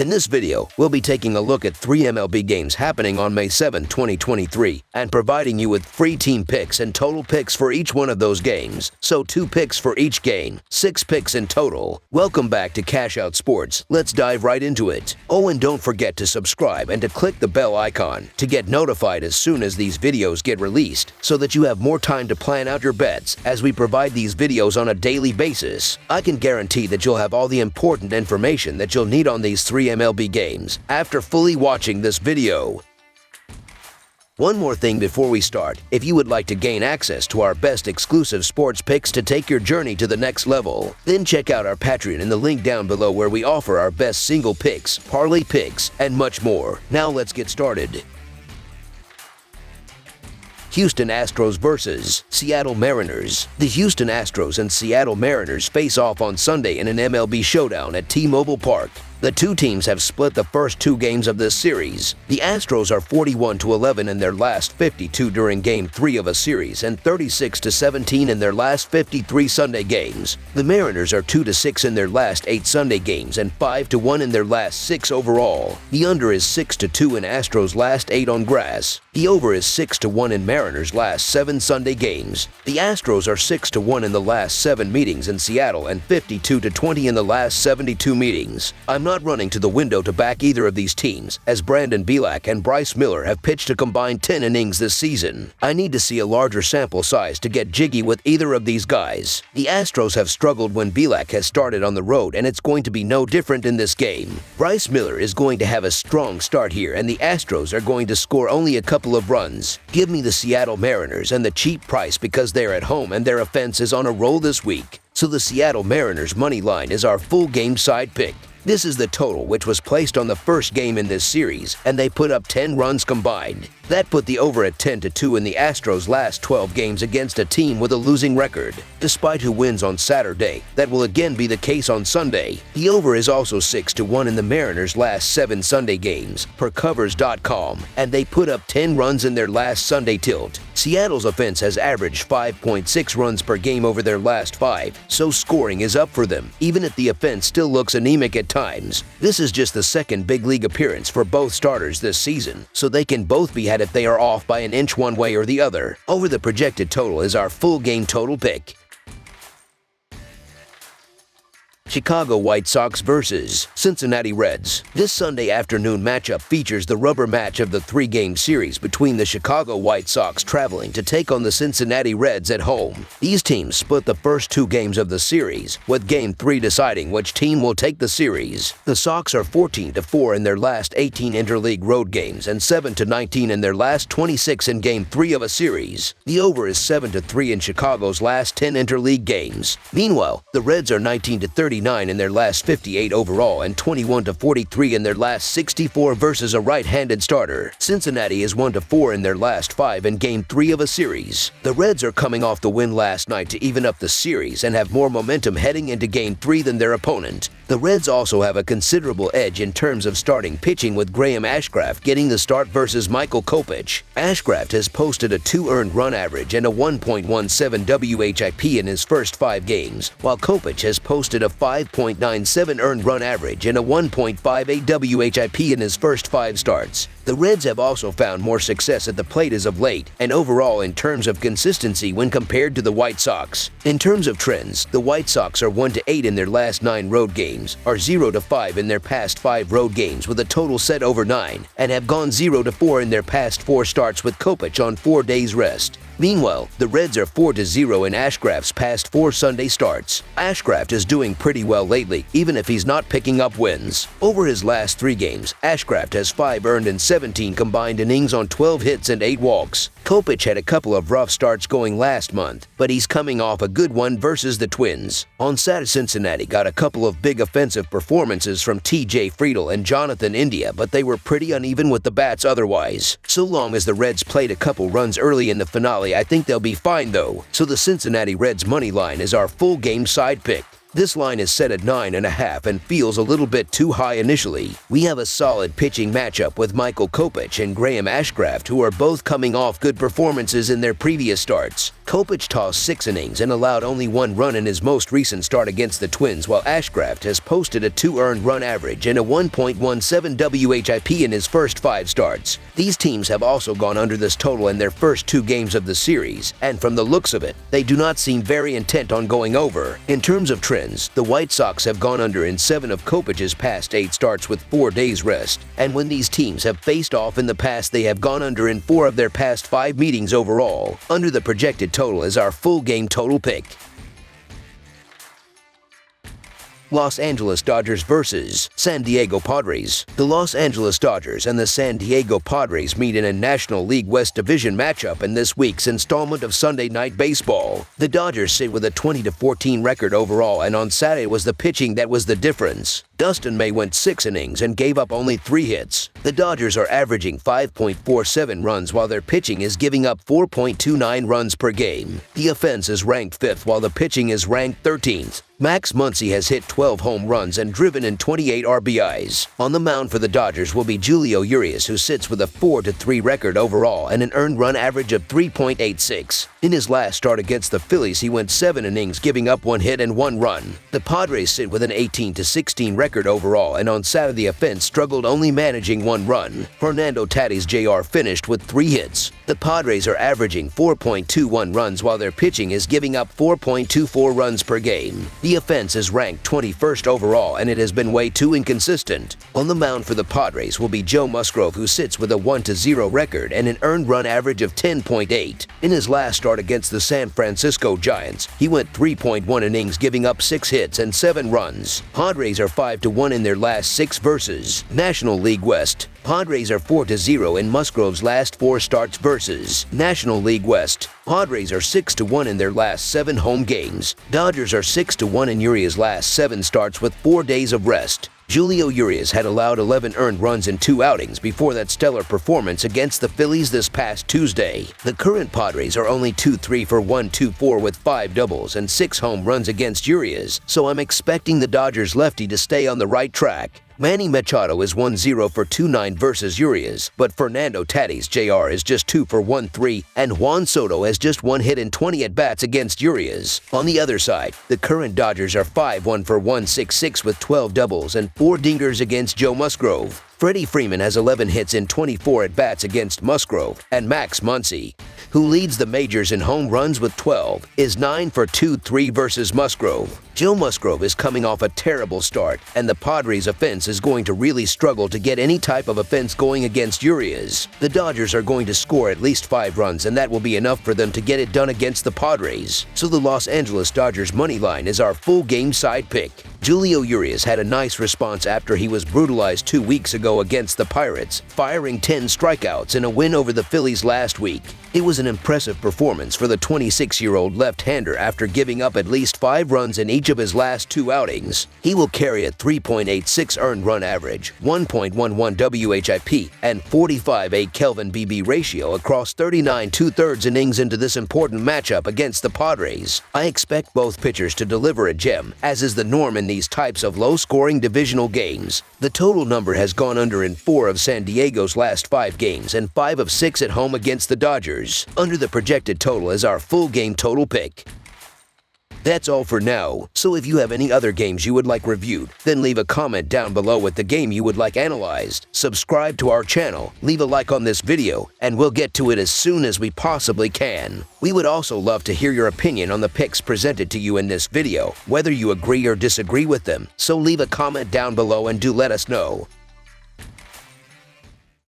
In this video, we'll be taking a look at 3 MLB games happening on May 7, 2023, and providing you with free team picks and total picks for each one of those games. So 2 picks for each game, 6 picks in total. Welcome back to Cash Out Sports. Let's dive right into it. Oh, and don't forget to subscribe and to click the bell icon to get notified as soon as these videos get released, so that you have more time to plan out your bets as we provide these videos on a daily basis. I can guarantee that you'll have all the important information that you'll need on these 3 MLB games after fully watching this video. One more thing before we start. If you would like to gain access to our best exclusive sports picks to take your journey to the next level, then check out our Patreon in the link down below, where we offer our best single picks, parlay picks, and much more. Now let's get started. Houston Astros versus Seattle Mariners. The Houston Astros and Seattle Mariners face off on Sunday in an MLB showdown at T-Mobile Park. The two teams have split the first 2 games of this series. The Astros are 41-11 in their last 52 during Game 3 of a series and 36-17 in their last 53 Sunday games. The Mariners are 2-6 in their last 8 Sunday games and 5-1 in their last 6 overall. The under is 6-2 in Astros' last 8 on grass. The over is 6-1 in Mariners' last 7 Sunday games. The Astros are 6-1 in the last 7 meetings in Seattle and 52-20 in the last 72 meetings. I'm not running to the window to back either of these teams, as Brandon Bielak and Bryce Miller have pitched a combined 10 innings this season. I need to see a larger sample size to get jiggy with either of these guys. The Astros have struggled when Bielak has started on the road, and it's going to be no different in this game. Bryce Miller is going to have a strong start here, and the Astros are going to score only a couple of runs. Give me the Seattle Mariners and the cheap price, because they're at home and their offense is on a roll this week. So the Seattle Mariners money line is our full game side pick. This is the total which was placed on the first game in this series, and they put up 10 runs combined. That put the over at 10-2 in the Astros' last 12 games against a team with a losing record. Despite who wins on Saturday, that will again be the case on Sunday. The over is also 6-1 in the Mariners' last 7 Sunday games, per covers.com, and they put up 10 runs in their last Sunday tilt. Seattle's offense has averaged 5.6 runs per game over their last 5, so scoring is up for them, even if the offense still looks anemic at times. This is just the second big league appearance for both starters this season, so they can both be had if they are off by an inch one way or the other. Over the projected total is our full game total pick. Chicago White Sox versus Cincinnati Reds. This Sunday afternoon matchup features the rubber match of the 3-game series between the Chicago White Sox traveling to take on the Cincinnati Reds at home. These teams split the first 2 games of the series, with Game 3 deciding which team will take the series. The Sox are 14-4 in their last 18 interleague road games and 7-19 in their last 26 in Game 3 of a series. The over is 7-3 in Chicago's last 10 interleague games. Meanwhile, the Reds are 19-39 in their last 58 overall and 21-43 in their last 64 versus a right-handed starter. Cincinnati is 1-4 in their last 5 in Game 3 of a series. The Reds are coming off the win last night to even up the series and have more momentum heading into Game 3 than their opponent. The Reds also have a considerable edge in terms of starting pitching, with Graham Ashcraft getting the start versus Michael Kopech. Ashcraft has posted a 2 earned run average and a 1.17 WHIP in his first 5 games, while Kopech has posted a 5.97 earned run average and a 1.58 WHIP in his first 5 starts. The Reds have also found more success at the plate as of late, and overall in terms of consistency when compared to the White Sox. In terms of trends, the White Sox are 1-8 in their last 9 road games, are 0-5 in their past 5 road games with a total set over 9, and have gone 0-4 in their past 4 starts with Kopech on 4 days rest. Meanwhile, the Reds are 4-0 in Ashcraft's past 4 Sunday starts. Ashcraft is doing pretty well lately, even if he's not picking up wins. Over his last 3 games, Ashcraft has 5 earned and 17 combined innings on 12 hits and 8 walks. Kopech had a couple of rough starts going last month, but he's coming off a good one versus the Twins. On Saturday, Cincinnati got a couple of big offensive performances from T.J. Friedl and Jonathan India, but they were pretty uneven with the bats otherwise. So long as the Reds played a couple runs early in the finale, I think they'll be fine though. So the Cincinnati Reds money line is our full game side pick. This line is set at 9.5 and feels a little bit too high initially. We have a solid pitching matchup with Michael Kopech and Graham Ashcraft, who are both coming off good performances in their previous starts. Kopech tossed 6 innings and allowed only 1 run in his most recent start against the Twins, while Ashcraft has posted a 2 earned run average and a 1.17 WHIP in his first 5 starts. These teams have also gone under this total in their first 2 games of the series, and from the looks of it, they do not seem very intent on going over. In terms of trends, the White Sox have gone under in 7 of Kopech's past 8 starts with 4 days rest, and when these teams have faced off in the past, they have gone under in 4 of their past 5 meetings overall. Under the projected total is our full game total pick. Los Angeles Dodgers vs. San Diego Padres. The Los Angeles Dodgers and the San Diego Padres meet in a National League West Division matchup in this week's installment of Sunday Night Baseball. The Dodgers sit with a 20-14 record overall, and on Saturday was the pitching that was the difference. Dustin May went 6 innings and gave up only 3 hits. The Dodgers are averaging 5.47 runs while their pitching is giving up 4.29 runs per game. The offense is ranked 5th while the pitching is ranked 13th. Max Muncy has hit 12 home runs and driven in 28 RBIs. On the mound for the Dodgers will be Julio Urias, who sits with a 4-3 record overall and an earned run average of 3.86. In his last start against the Phillies, he went 7 innings, giving up 1 hit and 1 run. The Padres sit with an 18-16 record overall, and on Saturday the offense struggled, only managing 1 run. Fernando Tatis Jr. finished with 3 hits. The Padres are averaging 4.21 runs while their pitching is giving up 4.24 runs per game. The offense is ranked 21st overall, and it has been way too inconsistent. On the mound for the Padres will be Joe Musgrove, who sits with a 1-0 record and an earned run average of 10.8. In his last start against the San Francisco Giants, he went 3.1 innings, giving up 6 hits and 7 runs. Padres are 5-1 in their last 6 versus National League West. Padres are 4-0 in Musgrove's last 4 starts versus National League West. Padres are 6-1 in their last 7 home games. Dodgers are 6-1 in Urias' last 7 starts with 4 days of rest. Julio Urias had allowed 11 earned runs in 2 outings before that stellar performance against the Phillies this past Tuesday. The current Padres are only 2-3 for 1-2-4 with 5 doubles and 6 home runs against Urias, so I'm expecting the Dodgers lefty to stay on the right track. Manny Machado is 1-0 for 2-9 versus Urias, but Fernando Tatis Jr. is just 2 for 1-3, and Juan Soto has just 1 hit in 20 at-bats against Urias. On the other side, the current Dodgers are 5-1 for 166 with 12 doubles and 4 dingers against Joe Musgrove. Freddie Freeman has 11 hits in 24 at-bats against Musgrove, and Max Muncy, who leads the majors in home runs with 12, is 9 for 2-3 versus Musgrove. Joe Musgrove is coming off a terrible start, and the Padres' offense is going to really struggle to get any type of offense going against Urias. The Dodgers are going to score at least 5 runs, and that will be enough for them to get it done against the Padres. So the Los Angeles Dodgers money line is our full game side pick. Julio Urias had a nice response after he was brutalized 2 weeks ago against the Pirates, firing 10 strikeouts in a win over the Phillies last week. It was an impressive performance for the 26-year-old left-hander after giving up at least 5 runs in each of his last 2 outings. He will carry a 3.86 earned run average, 1.11 WHIP, and 45.8 Kelvin BB ratio across 39 2/3 innings into this important matchup against the Padres. I expect both pitchers to deliver a gem, as is the norm in these types of low-scoring divisional games. The total number has gone under in 4 of San Diego's last 5 games and 5 of 6 at home against the Dodgers. Under the projected total is our full game total pick. That's all for now, so if you have any other games you would like reviewed, then leave a comment down below with the game you would like analyzed. Subscribe to our channel, leave a like on this video, and we'll get to it as soon as we possibly can. We would also love to hear your opinion on the picks presented to you in this video, whether you agree or disagree with them, so leave a comment down below and do let us know.